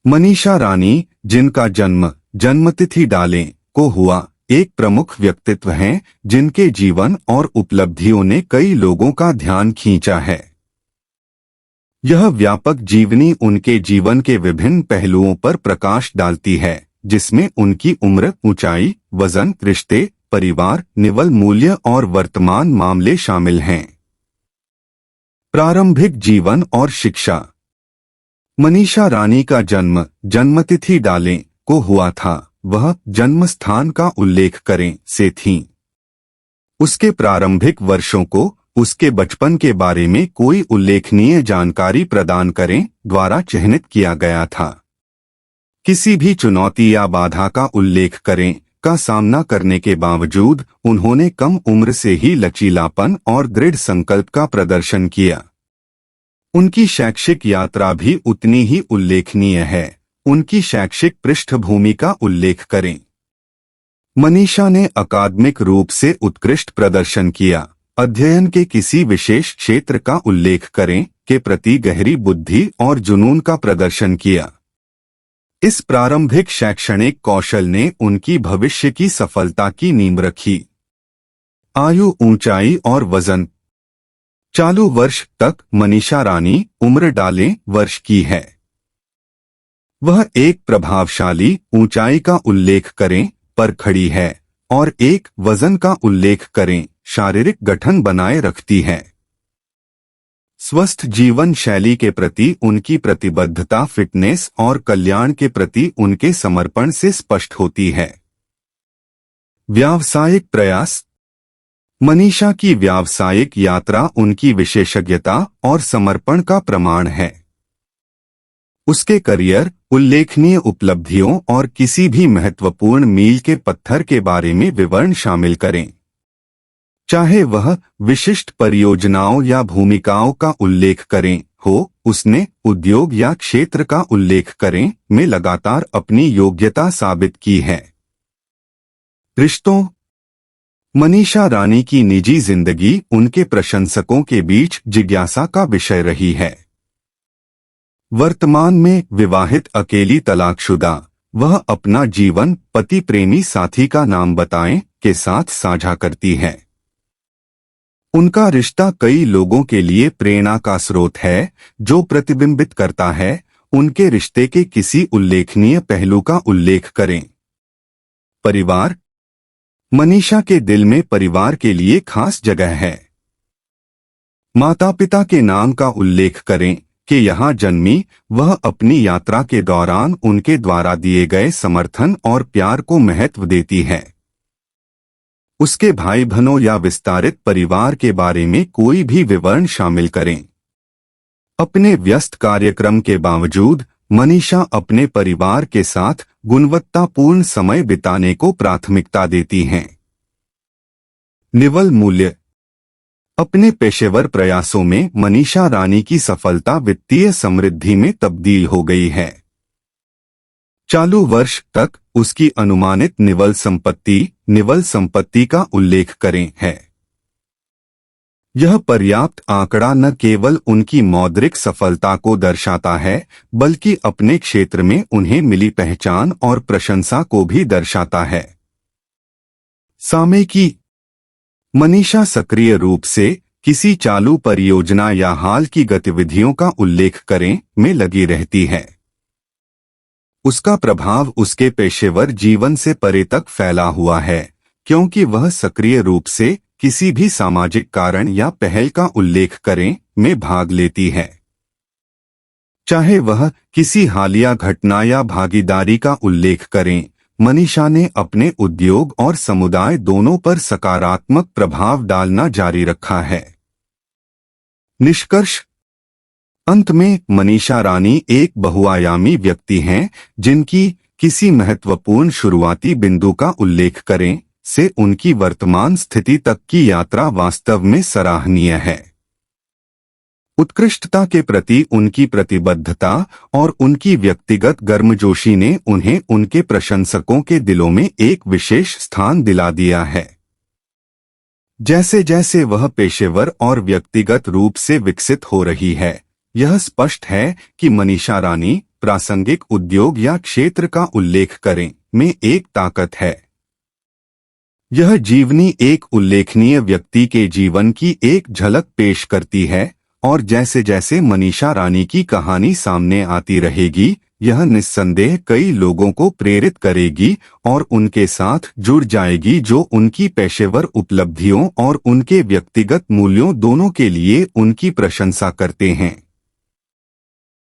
मनीषा रानी, जिनका जन्म जन्मतिथि डालें को हुआ, एक प्रमुख व्यक्तित्व हैं जिनके जीवन और उपलब्धियों ने कई लोगों का ध्यान खींचा है। यह व्यापक जीवनी उनके जीवन के विभिन्न पहलुओं पर प्रकाश डालती है, जिसमें उनकी उम्र, ऊंचाई, वजन, रिश्ते, परिवार, निवल मूल्य और वर्तमान मामले शामिल हैं। प्रारंभिक जीवन और शिक्षा। मनीषा रानी का जन्म जन्मतिथि डालें को हुआ था। वह जन्म स्थान का उल्लेख करें से थीं। उसके प्रारंभिक वर्षों को उसके बचपन के बारे में कोई उल्लेखनीय जानकारी प्रदान करें द्वारा चिह्नित किया गया था। किसी भी चुनौती या बाधा का उल्लेख करें का सामना करने के बावजूद उन्होंने कम उम्र से ही लचीलापन और दृढ़ संकल्प का प्रदर्शन किया। उनकी शैक्षिक यात्रा भी उतनी ही उल्लेखनीय है। उनकी शैक्षिक पृष्ठभूमि का उल्लेख करें। मनीषा ने अकादमिक रूप से उत्कृष्ट प्रदर्शन किया। अध्ययन के किसी विशेष क्षेत्र का उल्लेख करें के प्रति गहरी बुद्धि और जुनून का प्रदर्शन किया। इस प्रारंभिक शैक्षणिक कौशल ने उनकी भविष्य की सफलता की नींव रखी। आयु, ऊंचाई और वजन। चालू वर्ष तक मनीषा रानी उम्र डालें वर्ष की है। वह एक प्रभावशाली ऊंचाई का उल्लेख करें पर खड़ी है और एक वजन का उल्लेख करें शारीरिक गठन बनाए रखती है। स्वस्थ जीवन शैली के प्रति उनकी प्रतिबद्धता फिटनेस और कल्याण के प्रति उनके समर्पण से स्पष्ट होती है। व्यावसायिक प्रयास। मनीषा की व्यावसायिक यात्रा उनकी विशेषज्ञता और समर्पण का प्रमाण है। उसके करियर, उल्लेखनीय उपलब्धियों और किसी भी महत्वपूर्ण मील के पत्थर के बारे में विवरण शामिल करें। चाहे वह विशिष्ट परियोजनाओं या भूमिकाओं का उल्लेख करें हो, उसने उद्योग या क्षेत्र का उल्लेख करें में लगातार अपनी योग्यता साबित की है। रिश्तों। मनीषा रानी की निजी जिंदगी उनके प्रशंसकों के बीच जिज्ञासा का विषय रही है। वर्तमान में विवाहित अकेली तलाकशुदा, वह अपना जीवन पति प्रेमी साथी का नाम बताएं के साथ साझा करती है। उनका रिश्ता कई लोगों के लिए प्रेरणा का स्रोत है, जो प्रतिबिंबित करता है उनके रिश्ते के किसी उल्लेखनीय पहलू का उल्लेख करें। परिवार। मनीषा के दिल में परिवार के लिए खास जगह है। माता पिता के नाम का उल्लेख करें कि यहाँ जन्मी, वह अपनी यात्रा के दौरान उनके द्वारा दिए गए समर्थन और प्यार को महत्व देती है। उसके भाई बहनों या विस्तारित परिवार के बारे में कोई भी विवरण शामिल करें। अपने व्यस्त कार्यक्रम के बावजूद मनीषा अपने परिवार के साथ गुणवत्तापूर्ण समय बिताने को प्राथमिकता देती हैं। निवल मूल्य। अपने पेशेवर प्रयासों में मनीषा रानी की सफलता वित्तीय समृद्धि में तब्दील हो गई है। चालू वर्ष तक उसकी अनुमानित निवल संपत्ति का उल्लेख करें है। यह पर्याप्त आंकड़ा न केवल उनकी मौद्रिक सफलता को दर्शाता है, बल्कि अपने क्षेत्र में उन्हें मिली पहचान और प्रशंसा को भी दर्शाता है। सामयिकी। मनीषा सक्रिय रूप से किसी चालू परियोजना या हाल की गतिविधियों का उल्लेख करें में लगी रहती है। उसका प्रभाव उसके पेशेवर जीवन से परे तक फैला हुआ है, क्योंकि वह सक्रिय रूप से किसी भी सामाजिक कारण या पहल का उल्लेख करें में भाग लेती है। चाहे वह किसी हालिया घटना या भागीदारी का उल्लेख करें, मनीषा ने अपने उद्योग और समुदाय दोनों पर सकारात्मक प्रभाव डालना जारी रखा है। निष्कर्ष। अंत में मनीषा रानी एक बहुआयामी व्यक्ति हैं, जिनकी किसी महत्वपूर्ण शुरुआती बिंदु का उल्लेख करें से उनकी वर्तमान स्थिति तक की यात्रा वास्तव में सराहनीय है। उत्कृष्टता के प्रति उनकी प्रतिबद्धता और उनकी व्यक्तिगत गर्मजोशी ने उन्हें उनके प्रशंसकों के दिलों में एक विशेष स्थान दिला दिया है। जैसे जैसे वह पेशेवर और व्यक्तिगत रूप से विकसित हो रही है, यह स्पष्ट है कि मनीषा रानी प्रासंगिक उद्योग या क्षेत्र का उल्लेख करें में एक ताकत है। यह जीवनी एक उल्लेखनीय व्यक्ति के जीवन की एक झलक पेश करती है और जैसे जैसे मनीषा रानी की कहानी सामने आती रहेगी, यह निस्संदेह कई लोगों को प्रेरित करेगी और उनके साथ जुड़ जाएगी जो उनकी पेशेवर उपलब्धियों और उनके व्यक्तिगत मूल्यों दोनों के लिए उनकी प्रशंसा करते हैं।